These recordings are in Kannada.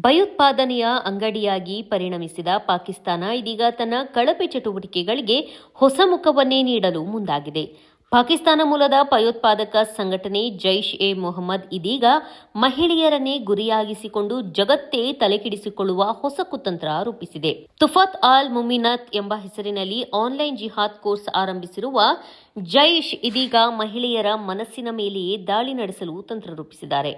ಭಯೋತ್ಪಾದನೆಯ ಅಂಗಡಿಯಾಗಿ ಪರಿಣಮಿಸಿದ ಪಾಕಿಸ್ತಾನ ಇದೀಗ ತನ್ನ ಕಳಪೆ ಚಟುವಟಿಕೆಗಳಿಗೆ ಹೊಸ ಮುಖವನ್ನೇ ನೀಡಲು ಮುಂದಾಗಿದೆ. ಪಾಕಿಸ್ತಾನ ಮೂಲದ ಭಯೋತ್ಪಾದಕ ಸಂಘಟನೆ ಜೈಷ್ ಎ ಮೊಹಮ್ಮದ್ ಇದೀಗ ಮಹಿಳೆಯರನ್ನೇ ಗುರಿಯಾಗಿಸಿಕೊಂಡು ಜಗತ್ತೇ ತಲೆಕೆಡಿಸಿಕೊಳ್ಳುವ ಹೊಸ ಕುತಂತ್ರ ರೂಪಿಸಿದೆ. ತುಫತ್ ಅಲ್ ಮುಮಿನತ್ ಎಂಬ ಹೆಸರಿನಲ್ಲಿ ಆನ್ಲೈನ್ ಜಿಹಾದ್ ಕೋರ್ಸ್ ಆರಂಭಿಸಿರುವ ಜೈಷ್ ಇದೀಗ ಮಹಿಳೆಯರ ಮನಸ್ಸಿನ ಮೇಲೆಯೇ ದಾಳಿ ನಡೆಸಲು ತಂತ್ರ ರೂಪಿಸಿದ್ದಾರೆ.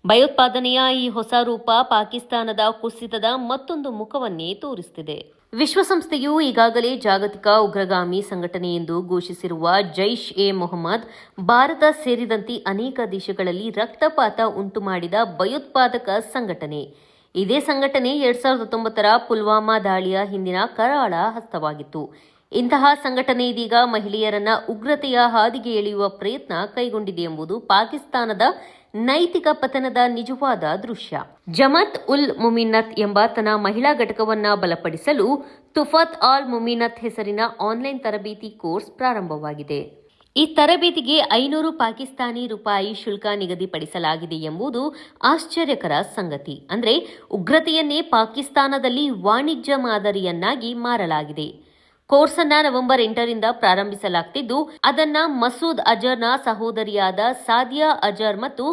ಭಯೋತ್ಪಾದನೆಯ ಈ ಹೊಸ ರೂಪ ಪಾಕಿಸ್ತಾನದ ಕುಸಿತದ ಮತ್ತೊಂದು ಮುಖವನ್ನೇ ತೋರಿಸುತ್ತಿದೆ. ವಿಶ್ವಸಂಸ್ಥೆಯು ಈಗಾಗಲೇ ಜಾಗತಿಕ ಉಗ್ರಗಾಮಿ ಸಂಘಟನೆ ಎಂದು ಘೋಷಿಸಿರುವ ಜೈಷ್ ಎ ಮೊಹಮ್ಮದ್ ಭಾರತ ಸೇರಿದಂತೆ ಅನೇಕ ದೇಶಗಳಲ್ಲಿ ರಕ್ತಪಾತ ಉಂಟುಮಾಡಿದ ಭಯೋತ್ಪಾದಕ ಸಂಘಟನೆ. ಇದೇ ಸಂಘಟನೆ 2019ರ ಪುಲ್ವಾಮಾ ದಾಳಿಯ ಹಿಂದಿನ ಕರಾಳ ಹಸ್ತವಾಗಿತ್ತು. ಇಂತಹ ಸಂಘಟನೆ ಇದೀಗ ಮಹಿಳೆಯರನ್ನ ಉಗ್ರತೆಯ ಹಾದಿಗೆ ಎಳೆಯುವ ಪ್ರಯತ್ನ ಕೈಗೊಂಡಿದೆ ಎಂಬುದು ಪಾಕಿಸ್ತಾನದ ನೈತಿಕ ಪತನದ ನಿಜವಾದ ದೃಶ್ಯ. ಜಮಾತ್ ಉಲ್ ಮುಮಿನತ್ ಎಂಬ ತನ್ನ ಮಹಿಳಾ ಘಟಕವನ್ನ ಬಲಪಡಿಸಲು ತುಫತ್ ಅಲ್ ಮುಮಿನತ್ ಹೆಸರಿನ ಆನ್ಲೈನ್ ತರಬೇತಿ ಕೋರ್ಸ್ ಪ್ರಾರಂಭವಾಗಿದೆ. ಈ ತರಬೇತಿಗೆ 500 ಪಾಕಿಸ್ತಾನಿ ರೂಪಾಯಿ ಶುಲ್ಕ ನಿಗದಿಪಡಿಸಲಾಗಿದೆ ಎಂಬುದು ಆಶ್ಚರ್ಯಕರ ಸಂಗತಿ. ಅಂದರೆ ಉಗ್ರತೆಯನ್ನೇ ಪಾಕಿಸ್ತಾನದಲ್ಲಿ ವಾಣಿಜ್ಯ ಮಾದರಿಯನ್ನಾಗಿ ಮಾರಲಾಗಿದೆ. ಕೋರ್ಸ್ ಅನ್ನ ನವೆಂಬರ್ 8ರಿಂದ ಪ್ರಾರಂಭಿಸಲಾಗುತ್ತಿದ್ದು ಅದನ್ನ ಮಸೂದ್ ಅಜರ್ನ ಸಹೋದರಿಯಾದ ಸಾದಿಯಾ ಅಜರ್ ಮತ್ತು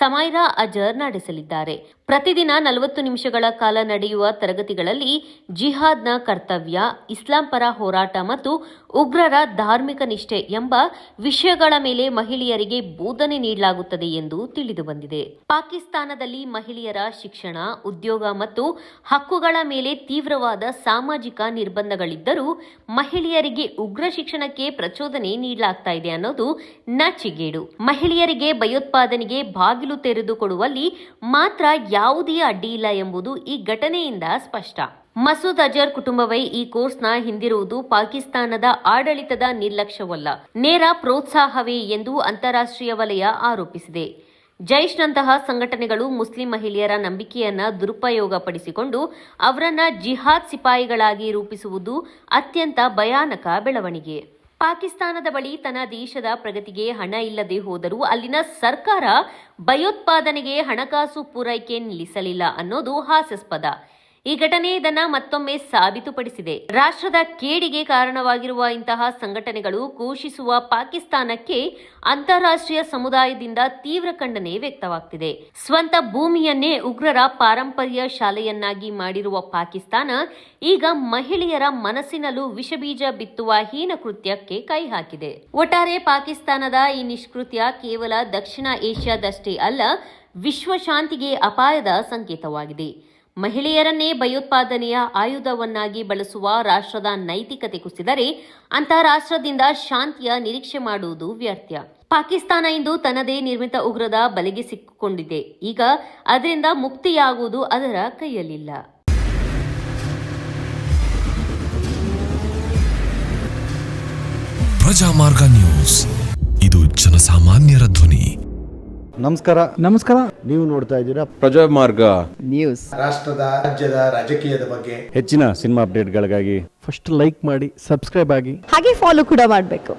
ಸಮೈರಾ ಅಜರ್ ನಡೆಸಲಿದ್ದಾರೆ. ಪ್ರತಿದಿನ 40 ನಿಮಿಷಗಳ ಕಾಲ ನಡೆಯುವ ತರಗತಿಗಳಲ್ಲಿ ಜಿಹಾದ್ನ ಕರ್ತವ್ಯ, ಇಸ್ಲಾಂ ಪರ ಹೋರಾಟ ಮತ್ತು ಉಗ್ರರ ಧಾರ್ಮಿಕ ನಿಷ್ಠೆ ಎಂಬ ವಿಷಯಗಳ ಮೇಲೆ ಮಹಿಳೆಯರಿಗೆ ಬೋಧನೆ ನೀಡಲಾಗುತ್ತದೆ ಎಂದು ತಿಳಿದುಬಂದಿದೆ. ಪಾಕಿಸ್ತಾನದಲ್ಲಿ ಮಹಿಳೆಯರ ಶಿಕ್ಷಣ, ಉದ್ಯೋಗ ಮತ್ತು ಹಕ್ಕುಗಳ ಮೇಲೆ ತೀವ್ರವಾದ ಸಾಮಾಜಿಕ ನಿರ್ಬಂಧಗಳಿದ್ದರೂ ಮಹಿಳೆಯರಿಗೆ ಉಗ್ರ ಶಿಕ್ಷಣಕ್ಕೆ ಪ್ರಚೋದನೆ ನೀಡಲಾಗ್ತಾ ಇದೆ ಅನ್ನೋದು ನಾಚಿಗೇಡು. ಮಹಿಳೆಯರಿಗೆ ಭಯೋತ್ಪಾದನೆಗೆ ಬಾಗಿಲು ತೆರೆದುಕೊಡುವಲ್ಲಿ ಮಾತ್ರ ಯಾವುದೇ ಅಡ್ಡಿ ಇಲ್ಲ ಎಂಬುದು ಈ ಘಟನೆಯಿಂದ ಸ್ಪಷ್ಟ. ಮಸೂದ್ ಅಜರ್ ಕುಟುಂಬವೇ ಈ ಕೋರ್ಸ್ನ ಹಿಂದಿರುವುದು ಪಾಕಿಸ್ತಾನದ ಆಡಳಿತದ ನಿರ್ಲಕ್ಷ್ಯವಲ್ಲ, ನೇರ ಪ್ರೋತ್ಸಾಹವೇ ಎಂದು ಅಂತಾರಾಷ್ಟ್ರೀಯ ವಲಯ ಆರೋಪಿಸಿದೆ. ಜೈಷ್ನಂತಹ ಸಂಘಟನೆಗಳು ಮುಸ್ಲಿಂ ಮಹಿಳೆಯರ ನಂಬಿಕೆಯನ್ನ ದುರುಪಯೋಗಪಡಿಸಿಕೊಂಡು ಅವರನ್ನ ಜಿಹಾದ್ ಸಿಪಾಯಿಗಳಾಗಿ ರೂಪಿಸುವುದು ಅತ್ಯಂತ ಭಯಾನಕ ಬೆಳವಣಿಗೆ. ಪಾಕಿಸ್ತಾನದ ಬಳಿ ತನ್ನ ದೇಶದ ಪ್ರಗತಿಗೆ ಹಣ ಇಲ್ಲದೆ ಹೋದರೂ ಅಲ್ಲಿನ ಸರ್ಕಾರ ಭಯೋತ್ಪಾದನೆಗೆ ಹಣಕಾಸು ಪೂರೈಕೆ ನಿಲ್ಲಿಸಲಿಲ್ಲ ಅನ್ನೋದು ಹಾಸ್ಯಾಸ್ಪದ. ಈ ಘಟನೆ ಇದನ್ನ ಮತ್ತೊಮ್ಮೆ ಸಾಬೀತುಪಡಿಸಿದೆ. ರಾಷ್ಟ್ರದ ಕೇಡಿಗೆ ಕಾರಣವಾಗಿರುವ ಇಂತಹ ಸಂಘಟನೆಗಳು ಘೋಷಿಸುವ ಪಾಕಿಸ್ತಾನಕ್ಕೆ ಅಂತಾರಾಷ್ಟ್ರೀಯ ಸಮುದಾಯದಿಂದ ತೀವ್ರ ಖಂಡನೆ ವ್ಯಕ್ತವಾಗ್ತಿದೆ. ಸ್ವಂತ ಭೂಮಿಯನ್ನೇ ಉಗ್ರರ ಪಾರಂಪರ್ಯ ಶಾಲೆಯನ್ನಾಗಿ ಮಾಡಿರುವ ಪಾಕಿಸ್ತಾನ ಈಗ ಮಹಿಳೆಯರ ಮನಸ್ಸಿನಲ್ಲೂ ವಿಷಬೀಜ ಬಿತ್ತುವ ಹೀನ ಕೃತ್ಯಕ್ಕೆ ಕೈ ಹಾಕಿದೆ. ಒಟ್ಟಾರೆ ಪಾಕಿಸ್ತಾನದ ಈ ನಿಷ್ಕೃತ್ಯ ಕೇವಲ ದಕ್ಷಿಣ ಏಷ್ಯಾದಷ್ಟೇ ಅಲ್ಲ, ವಿಶ್ವ ಶಾಂತಿಗೆ ಅಪಾಯದ ಸಂಕೇತವಾಗಿದೆ. ಮಹಿಳೆಯರನ್ನೇ ಭಯೋತ್ಪಾದನೆಯ ಆಯುಧವನ್ನಾಗಿ ಬಳಸುವ ರಾಷ್ಟ್ರದ ನೈತಿಕತೆ ಕುಸಿದರೆ ಅಂತಾರಾಷ್ಟ್ರದಿಂದ ಶಾಂತಿಯ ನಿರೀಕ್ಷೆ ಮಾಡುವುದು ವ್ಯರ್ಥ. ಪಾಕಿಸ್ತಾನ ಇಂದು ತನ್ನದೇ ನಿರ್ಮಿತ ಉಗ್ರದ ಬಲೆಗೆ ಸಿಕ್ಕಿಕೊಂಡಿದೆ. ಈಗ ಅದರಿಂದ ಮುಕ್ತಿಯಾಗುವುದು ಅದರ ಕೈಯಲ್ಲಿಲ್ಲ. ಪ್ರಜಾಮಾರ್ಗ ನ್ಯೂಸ್, ಇದು ಜನಸಾಮಾನ್ಯರ ಧ್ವನಿ. ನಮಸ್ಕಾರ. ನೀವು ನೋಡ್ತಾ ಇದ್ದೀರಾ ಪ್ರಜಾಮಾರ್ಗ ನ್ಯೂಸ್. ರಾಷ್ಟ್ರದ, ರಾಜ್ಯದ, ರಾಜಕೀಯದ ಬಗ್ಗೆ ಹೆಚ್ಚಿನ ಸಿನಿಮಾ ಅಪ್ಡೇಟ್ಗಳಿಗಾಗಿ ಫಸ್ಟ್ ಲೈಕ್ ಮಾಡಿ, ಸಬ್ಸ್ಕ್ರೈಬ್ ಆಗಿ, ಹಾಗೆ ಫಾಲೋ ಕೂಡ ಮಾಡಬೇಕು.